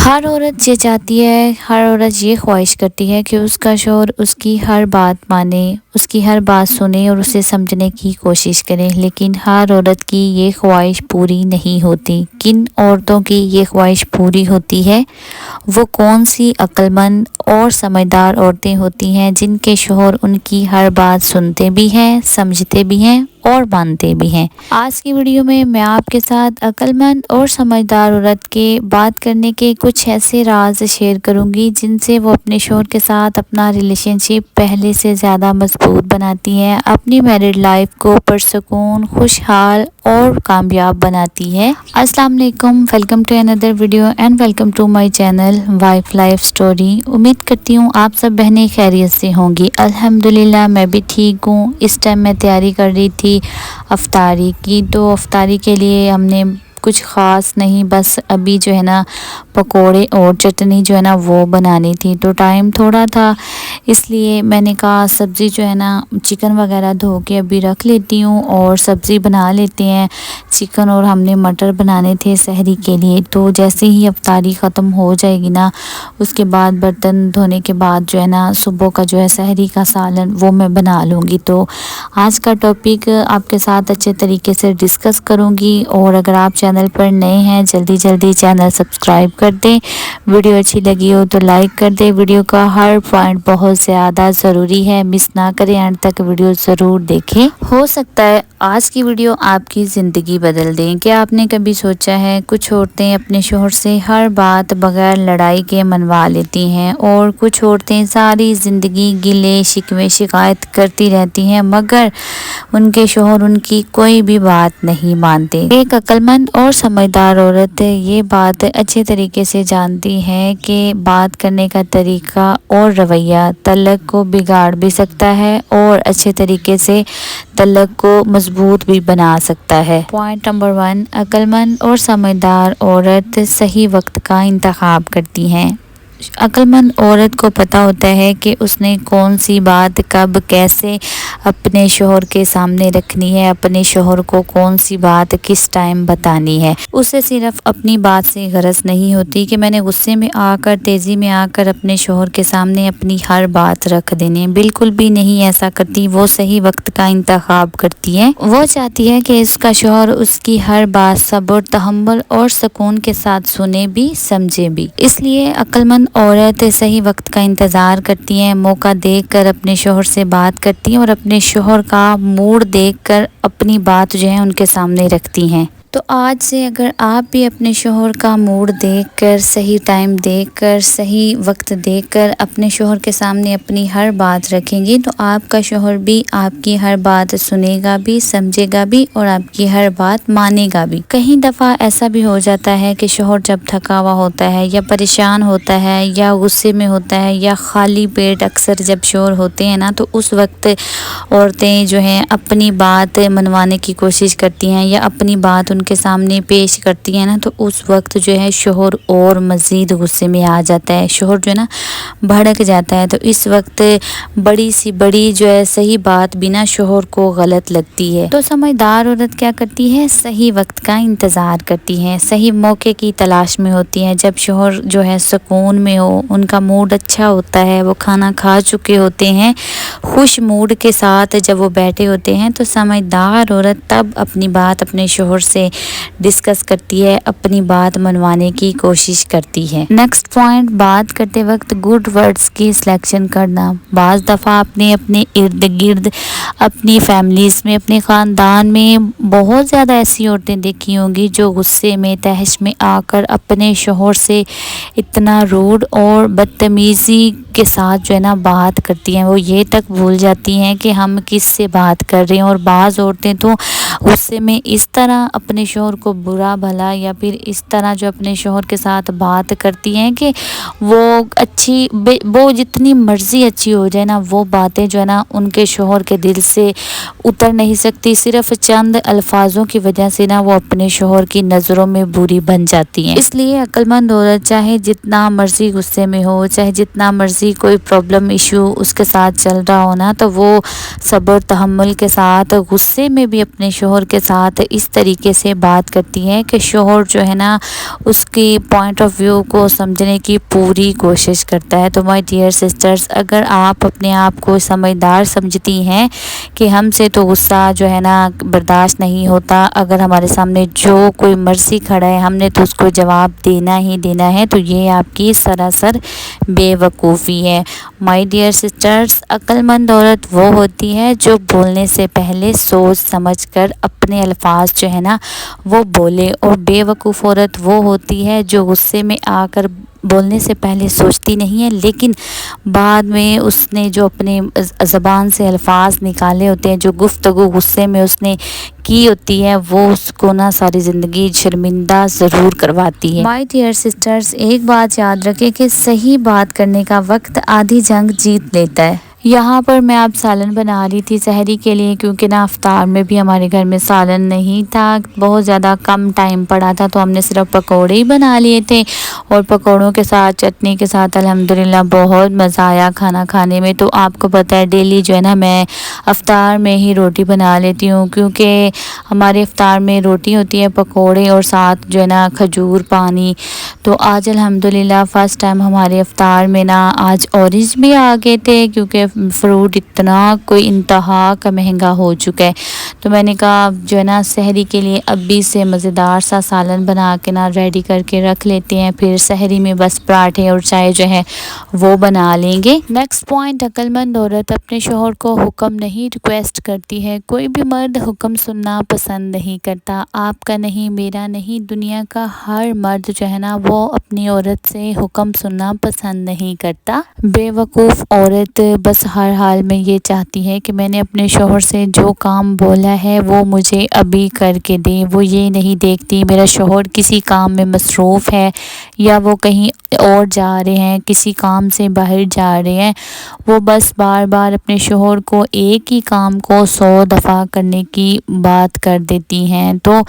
ہر عورت یہ چاہتی ہے، ہر عورت یہ خواہش کرتی ہے کہ اس کا شوہر اس کی ہر بات مانے، اس کی ہر بات سنے اور اسے سمجھنے کی کوشش کرے، لیکن ہر عورت کی یہ خواہش پوری نہیں ہوتی۔ کن عورتوں کی یہ خواہش پوری ہوتی ہے؟ وہ کون سی عقل مند اور سمجھدار عورتیں ہوتی ہیں جن کے شوہر ان کی ہر بات سنتے بھی ہیں، سمجھتے بھی ہیں اور مانتے بھی ہیں؟ آج کی ویڈیو میں آپ کے ساتھ عقل مند اور سمجھدار عورت کے بات کرنے کے کچھ ایسے راز شیئر کروں گی جن سے وہ اپنے شوہر کے ساتھ اپنا ریلیشن شپ پہلے سے زیادہ مضبوط بناتی ہیں، اپنی میرڈ لائف کو پرسکون، خوشحال اور کامیاب بناتی ہے۔ السلام علیکم، welcome to another video and welcome to my channel wife life story. امید کرتی ہوں آپ سب بہنیں خیریت سے ہوں گی۔ الحمدللہ میں بھی ٹھیک ہوں۔ اس ٹائم میں تیاری کر رہی تھی افطاری کی، تو افطاری کے لیے ہم نے کچھ خاص نہیں، بس ابھی جو ہے نا پکوڑے اور چٹنی جو ہے نا وہ بنانی تھی، تو ٹائم تھوڑا تھا، اس لیے میں نے کہا سبزی جو ہے نا چکن وغیرہ دھو کے ابھی رکھ لیتی ہوں اور سبزی بنا لیتے ہیں۔ چکن اور ہم نے مٹر بنانے تھے سحری کے لیے، تو جیسے ہی افطاری ختم ہو جائے گی نا، اس کے بعد برتن دھونے کے بعد جو ہے نا صبح کا جو ہے سحری کا سالن وہ میں بنا لوں گی۔ تو آج کا ٹاپک آپ کے ساتھ اچھے طریقے سے ڈسکس کروں گی، اور اگر آپ چینل پر نئے ہیں جلدی چینل سبسکرائب کر دیں، ویڈیو اچھی لگی ہو تو لائک کر دیں، ویڈیو کا ہر پوائنٹ بہت زیادہ ضروری ہے، مس نہ کریں، اینڈ تک ویڈیو ضرور دیکھیں۔ ہو سکتا ہے آج کی ویڈیو آپ کی زندگی بدل دیں۔ کیا آپ نے کبھی سوچا ہے کچھ عورتیں اپنے شوہر سے ہر بات بغیر لڑائی کے منوا لیتی ہیں، اور کچھ عورتیں ساری زندگی گلے شکوے شکایت کرتی رہتی ہیں مگر ان کے شوہر ان کی کوئی بھی بات نہیں مانتے۔ ایک عقل مند اور سمجھدار عورت یہ بات اچھے طریقے سے جانتی ہے کہ بات کرنے کا طریقہ اور رویہ تعلق کو بگاڑ بھی سکتا ہے اور اچھے طریقے سے تعلق کو مضبوط بھی بنا سکتا ہے۔ پوائنٹ نمبر 1، عقل مند اور سمجھدار عورت صحیح وقت کا انتخاب کرتی ہے۔ عقل مند عورت کو پتہ ہوتا ہے کہ اس نے کون سی بات کب کیسے اپنے شوہر کے سامنے رکھنی ہے، اپنے شوہر کو کون سی بات کس ٹائم بتانی ہے۔ اسے صرف اپنی بات سے غرض نہیں ہوتی کہ میں نے غصے میں آ کر، تیزی میں آ کر اپنے شوہر کے سامنے اپنی ہر بات رکھ دینی، بالکل بھی نہیں ایسا کرتی۔ وہ صحیح وقت کا انتخاب کرتی ہے۔ وہ چاہتی ہے کہ اس کا شوہر اس کی ہر بات صبر، تحمل اور سکون کے ساتھ سنے بھی سمجھے بھی۔ اس لیے عقل مند عورت صحیح وقت کا انتظار کرتی ہیں، موقع دیکھ کر اپنے شوہر سے بات کرتی ہیں اور اپنے شوہر کا موڈ دیکھ کر اپنی بات جو ہے ان کے سامنے رکھتی ہیں۔ تو آج سے اگر آپ بھی اپنے شوہر کا موڈ دیکھ کر، صحیح ٹائم دیکھ کر، صحیح وقت دیکھ کر اپنے شوہر کے سامنے اپنی ہر بات رکھیں گی، تو آپ کا شوہر بھی آپ کی ہر بات سنے گا بھی، سمجھے گا بھی اور آپ کی ہر بات مانے گا بھی۔ کہیں دفعہ ایسا بھی ہو جاتا ہے کہ شوہر جب تھکا ہوا ہوتا ہے یا پریشان ہوتا ہے یا غصے میں ہوتا ہے یا خالی پیٹ اکثر جب شوہر ہوتے ہیں نا، تو اس وقت عورتیں جو ہیں اپنی بات منوانے کی کوشش کرتی ہیں یا اپنی بات ان کے سامنے پیش کرتی ہیں نا، تو اس وقت جو ہے شوہر اور مزید غصے میں آ جاتا ہے، شوہر جو ہے نا بھڑک جاتا ہے۔ تو اس وقت بڑی سی بڑی جو ہے صحیح بات بھی نا شوہر کو غلط لگتی ہے۔ تو سمجھدار عورت کیا کرتی ہے؟ صحیح وقت کا انتظار کرتی ہے، صحیح موقع کی تلاش میں ہوتی ہے۔ جب شوہر جو ہے سکون میں ہو، ان کا موڈ اچھا ہوتا ہے، وہ کھانا کھا چکے ہوتے ہیں، خوش موڈ کے ساتھ جب وہ بیٹھے ہوتے ہیں، تو سمجھدار عورت تب اپنی بات اپنے شوہر سے ڈسکس کرتی ہے، اپنی بات منوانے کی کوشش کرتی ہے۔ نیکسٹ پوائنٹ، بات کرتے وقت گڈ ورڈز کی سلیکشن کرنا۔ بعض دفعہ اپنے ارد گرد، اپنی فیملیز میں، اپنے خاندان میں بہت زیادہ ایسی عورتیں دیکھی ہوں گی جو غصے میں، تحش میں آ کر اپنے شوہر سے اتنا روڈ اور بدتمیزی کے ساتھ جو ہے نا بات کرتی ہیں، وہ یہ تک بھول جاتی ہیں کہ ہم کس سے بات کر رہے ہیں۔ اور بعض عورتیں تو غصے میں اس طرح اپنے شوہر کو برا بھلا یا پھر اس طرح جو اپنے شوہر کے ساتھ بات کرتی ہیں کہ وہ جتنی مرضی اچھی ہو جائے نا، وہ باتیں جو ہے نا ان کے شوہر کے دل سے اتر نہیں سکتی، صرف چند الفاظوں کی وجہ سے نا وہ اپنے شوہر کی نظروں میں بری بن جاتی ہیں۔ اس لیے عقل مند عورت چاہے جتنا مرضی غصے میں ہو، چاہے جتنا مرضی کوئی پرابلم ایشو اس کے ساتھ چل رہا ہو نا، تو وہ صبر تحمل کے ساتھ غصے میں بھی اپنے شوہر کے ساتھ اس طریقے سے بات کرتی ہے کہ شوہر جو ہے نا اس کی پوائنٹ آف ویو کو سمجھنے کی پوری کوشش کرتا ہے۔ تو مائی ڈیئر سسٹرز، اگر آپ اپنے آپ کو سمجھدار سمجھتی ہیں کہ ہم سے تو غصہ جو ہے نا برداشت نہیں ہوتا، اگر ہمارے سامنے جو کوئی مرضی کھڑا ہے ہم نے تو اس کو جواب دینا ہی دینا ہے، تو یہ آپ کی سراسر بے وقوفی ہے۔ مائی ڈیئر سسٹرز، عقل مند عورت وہ ہوتی ہے جو بولنے سے پہلے سوچ سمجھ کر اپنے الفاظ جو ہے نا وہ بولے، اور بے وقوف عورت وہ ہوتی ہے جو غصے میں آ کر بولنے سے پہلے سوچتی نہیں ہے، لیکن بعد میں اس نے جو اپنے زبان سے الفاظ نکالے ہوتے ہیں، جو گفتگو غصے میں اس نے کی ہوتی ہے، وہ اس کو نا ساری زندگی شرمندہ ضرور کرواتی ہے۔ مائی ڈیئر سسٹرز، ایک بات یاد رکھیں کہ صحیح بات کرنے کا وقت آدھی جنگ جیت لیتا ہے۔ یہاں پر میں اب سالن بنا رہی تھی سحری کے لیے، کیونکہ نا افطار میں بھی ہمارے گھر میں سالن نہیں تھا، بہت زیادہ کم ٹائم پڑا تھا، تو ہم نے صرف پکوڑے ہی بنا لیے تھے، اور پکوڑوں کے ساتھ چٹنی کے ساتھ الحمدللہ بہت مزہ آیا کھانا کھانے میں۔ تو آپ کو پتہ ہے ڈیلی جو ہے نا میں افطار میں ہی روٹی بنا لیتی ہوں، کیونکہ ہمارے افطار میں روٹی ہوتی ہے، پکوڑے، اور ساتھ جو ہے نا کھجور پانی۔ تو آج الحمدللہ فرسٹ ٹائم ہمارے افطار میں نا آج اورنج بھی آ گئے تھے، کیونکہ فروٹ اتنا کوئی انتہا کا مہنگا ہو چکا ہے۔ تو میں نے کہا جو ہے نا سحری کے لیے ابھی سے مزیدار سا سالن بنا کے نا ریڈی کر کے رکھ لیتے ہیں، پھر سحری میں بس پراٹھے اور چائے جو ہے وہ بنا لیں گے۔ نیکسٹ پوائنٹ، عقل مند عورت اپنے شوہر کو حکم نہیں ریکویسٹ کرتی ہے۔ کوئی بھی مرد حکم سننا پسند نہیں کرتا، آپ کا نہیں، میرا نہیں، دنیا کا ہر مرد جو ہے نا وہ اپنی عورت سے حکم سننا پسند نہیں کرتا۔ بے وقوف عورت بس ہر حال میں یہ چاہتی ہے کہ میں نے اپنے شوہر سے جو کام بولا ہے وہ مجھے ابھی کر کے دے۔ وہ یہ نہیں دیکھتی میرا شوہر کسی کام میں مصروف ہے یا وہ کہیں اور جا رہے ہیں، کسی کام سے باہر جا رہے ہیں، وہ بس بار بار اپنے شوہر کو ایک ہی کام کو 100 دفعہ کرنے کی بات کر دیتی ہیں۔ تو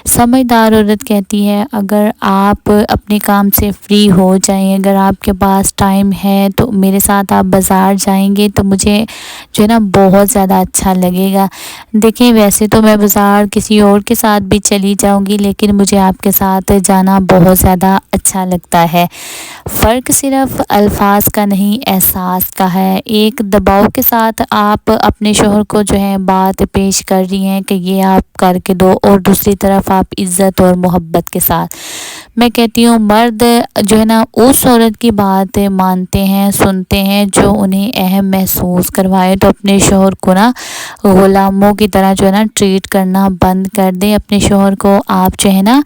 سمجھدار عورت کہتی ہے اگر آپ اپنے کام سے فری ہو جائیں، اگر آپ کے پاس ٹائم ہے تو میرے ساتھ آپ بازار جائیں گے تو مجھے جو ہے نا بہت زیادہ اچھا لگے گا۔ دیکھیں ویسے تو میں بازار کسی اور کے ساتھ بھی چلی جاؤں گی، لیکن مجھے آپ کے ساتھ جانا بہت زیادہ اچھا لگتا ہے۔ فرق صرف الفاظ کا نہیں، احساس کا ہے۔ ایک دباؤ کے ساتھ آپ اپنے شوہر کو جو ہے بات پیش کر رہی ہیں کہ یہ آپ کر کے دو، اور دوسری طرف آپ عزت اور محبت کے ساتھ۔ میں کہتی ہوں مرد جو ہے نا اس عورت کی بات مانتے ہیں، سنتے ہیں جو انہیں اہم محسوس کروائے۔ تو اپنے شوہر کو نا غلاموں کی طرح جو ہے نا ٹریٹ کرنا بند کر دیں، اپنے شوہر کو آپ جو ہے نا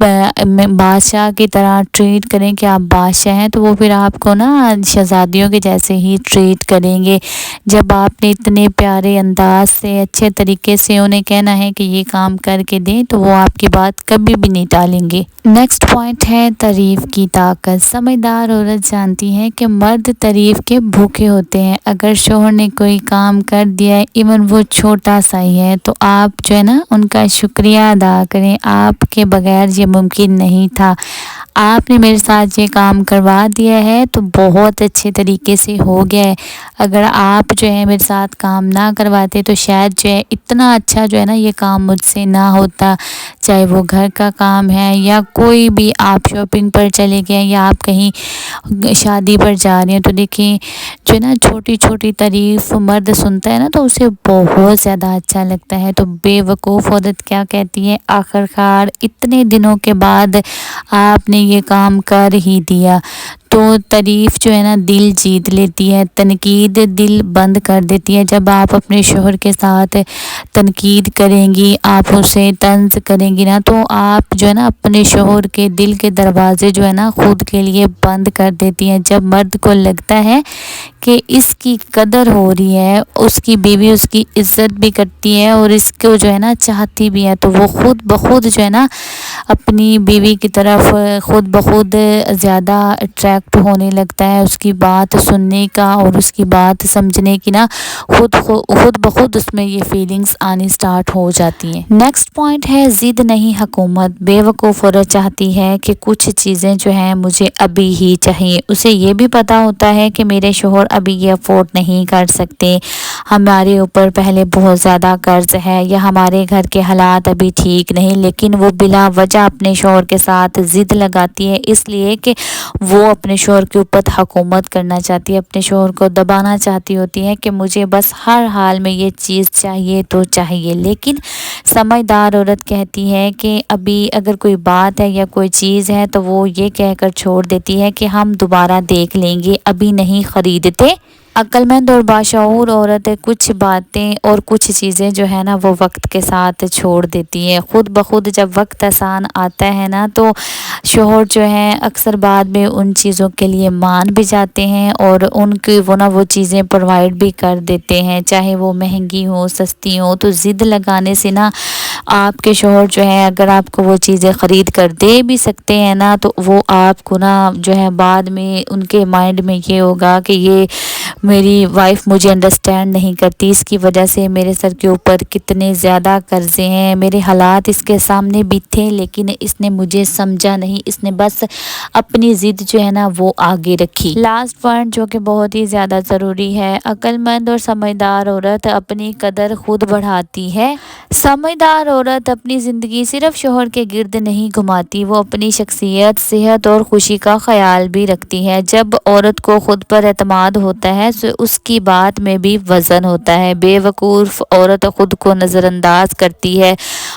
بادشاہ کی طرح ٹریٹ کریں کہ آپ بادشاہ ہیں، تو وہ پھر آپ کو نا شہزادیوں کے جیسے ہی ٹریٹ کریں گے۔ جب آپ نے اتنے پیارے انداز سے اچھے طریقے سے انہیں کہنا ہے کہ یہ کام کر کے دیں، تو وہ آپ کی بات کبھی بھی نہیں ٹالیں گے۔ نیکسٹ پوائنٹ ہے تعریف کی طاقت۔ سمجھدار عورت جانتی ہے کہ مرد تعریف کے بھوکے ہوتے ہیں۔ اگر شوہر نے کوئی کام کر دیا ہے، ایون وہ چھوٹا سا ہی ہے، تو آپ جو ہے نا ان کا شکریہ ادا کریں۔ آپ کے بغیر یہ ممکن نہیں تھا، آپ نے میرے ساتھ یہ کام کروا دیا ہے تو بہت اچھے طریقے سے ہو گیا ہے۔ اگر آپ جو ہے میرے ساتھ کام نہ کرواتے تو شاید جو ہے اتنا اچھا جو ہے نا یہ کام مجھ سے نہ ہوتا، چاہے وہ گھر کا کام ہے یا کوئی بھی، آپ شاپنگ پر چلے گئے یا آپ کہیں شادی پر جا رہے ہیں، تو دیکھیں جو ہے نا چھوٹی چھوٹی تعریف مرد سنتا ہے نا تو اسے بہت زیادہ اچھا لگتا ہے۔ تو بے وقوف عورت کیا کہتی ہے، آخرکار اتنے دنوں کے بعد آپ نے یہ کام کر ہی دیا۔ تو تعریف جو ہے نا دل جیت لیتی ہے، تنقید دل بند کر دیتی ہے۔ جب آپ اپنے شوہر کے ساتھ تنقید کریں گی، آپ اسے طنز کریں گی نا، تو آپ جو ہے نا اپنے شوہر کے دل کے دروازے جو ہے نا خود کے لیے بند کر دیتی ہیں۔ جب مرد کو لگتا ہے کہ اس کی قدر ہو رہی ہے، اس کی بیوی اس کی عزت بھی کرتی ہے اور اس کو جو ہے نا چاہتی بھی ہے، تو وہ خود بخود جو ہے نا اپنی بیوی کی طرف خود بخود زیادہ اٹریکٹ ہونے لگتا ہے، اس کی بات سننے کا اور اس کی بات سمجھنے کی نا خود بخود اس میں یہ فیلنگز آنی سٹارٹ ہو جاتی ہیں۔ نیکسٹ پوائنٹ ہے ضد نہیں حکومت۔ بے وقوف عورت چاہتی ہے کہ کچھ چیزیں جو ہیں مجھے ابھی ہی چاہیے، اسے یہ بھی پتہ ہوتا ہے کہ میرے شوہر ابھی یہ افورڈ نہیں کر سکتے، ہمارے اوپر پہلے بہت زیادہ قرض ہے یا ہمارے گھر کے حالات ابھی ٹھیک نہیں، لیکن وہ بلا وجہ اپنے شوہر کے ساتھ ضد لگاتی ہے، اس لیے کہ وہ اپنے شوہر کے اوپر حکومت کرنا چاہتی ہے، اپنے شوہر کو دبانا چاہتی ہوتی ہے کہ مجھے بس ہر حال میں یہ چیز چاہیے تو چاہیے۔ لیکن سمجھدار عورت کہتی ہے کہ ابھی اگر کوئی بات ہے یا کوئی چیز ہے تو وہ یہ کہہ کر چھوڑ دیتی ہے کہ ہم دوبارہ دیکھ لیں گے، ابھی نہیں خریدتے۔ عقل مند اور باشعور عورت کچھ باتیں اور کچھ چیزیں جو ہے نا وہ وقت کے ساتھ چھوڑ دیتی ہے، خود بخود جب وقت آسان آتا ہے نا تو شوہر جو ہیں اکثر بعد میں ان چیزوں کے لیے مان بھی جاتے ہیں اور ان کی وہ چیزیں پرووائڈ بھی کر دیتے ہیں، چاہے وہ مہنگی ہوں سستی ہوں۔ تو ضد لگانے سے نا آپ کے شوہر جو ہے اگر آپ کو وہ چیزیں خرید کر دے بھی سکتے ہیں نا تو وہ آپ کو نا جو ہے بعد میں ان کے مائنڈ میں یہ ہوگا کہ یہ میری وائف مجھے انڈرسٹینڈ نہیں کرتی، اس کی وجہ سے میرے سر کے اوپر کتنے زیادہ قرضے ہیں، میرے حالات اس کے سامنے بھی تھے لیکن اس نے مجھے سمجھا نہیں، اس نے بس اپنی ضد جو ہے نا وہ آگے رکھی۔ لاسٹ پوائنٹ جو کہ بہت ہی زیادہ ضروری ہے، عقل مند اور سمجھدار عورت اپنی قدر خود بڑھاتی ہے۔ سمجھدار عورت اپنی زندگی صرف شوہر کے گرد نہیں گھماتی، وہ اپنی شخصیت، صحت اور خوشی کا خیال بھی رکھتی ہے۔ جب عورت کو خود پر اعتماد ہوتا ہے تو اس کی بات میں بھی وزن ہوتا ہے۔ بے وقوف عورت خود کو نظر انداز کرتی ہے،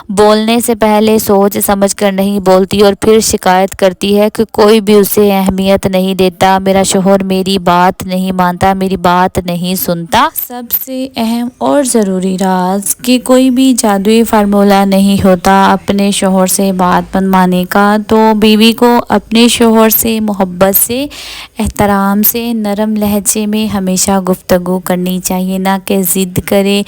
بولنے سے پہلے سوچ سمجھ کر نہیں بولتی اور پھر شکایت کرتی ہے کہ کوئی بھی اسے اہمیت نہیں دیتا، میرا شوہر میری بات نہیں مانتا، میری بات نہیں سنتا۔ سب سے اہم اور ضروری راز کہ کوئی بھی جادوئی فارمولا نہیں ہوتا اپنے شوہر سے بات منوانے کا، تو بیوی کو اپنے شوہر سے محبت سے، احترام سے، نرم لہجے میں ہمیشہ گفتگو کرنی چاہیے، نہ کہ ضد کرے،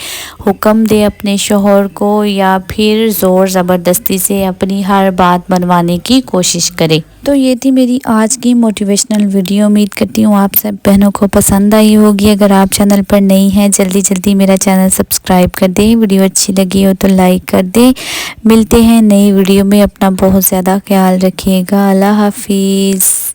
حکم دے اپنے شوہر کو یا پھر زور زبردستی سے اپنی ہر بات منوانے کی کوشش کرے۔ تو یہ تھی میری آج کی موٹیویشنل ویڈیو، امید کرتی ہوں آپ سب بہنوں کو پسند آئی ہوگی۔ اگر آپ چینل پر نئی ہیں جلدی میرا چینل سبسکرائب کر دیں، ویڈیو اچھی لگی ہو تو لائک کر دیں۔ ملتے ہیں نئی ویڈیو میں، اپنا بہت زیادہ خیال رکھیے گا، اللہ حافظ۔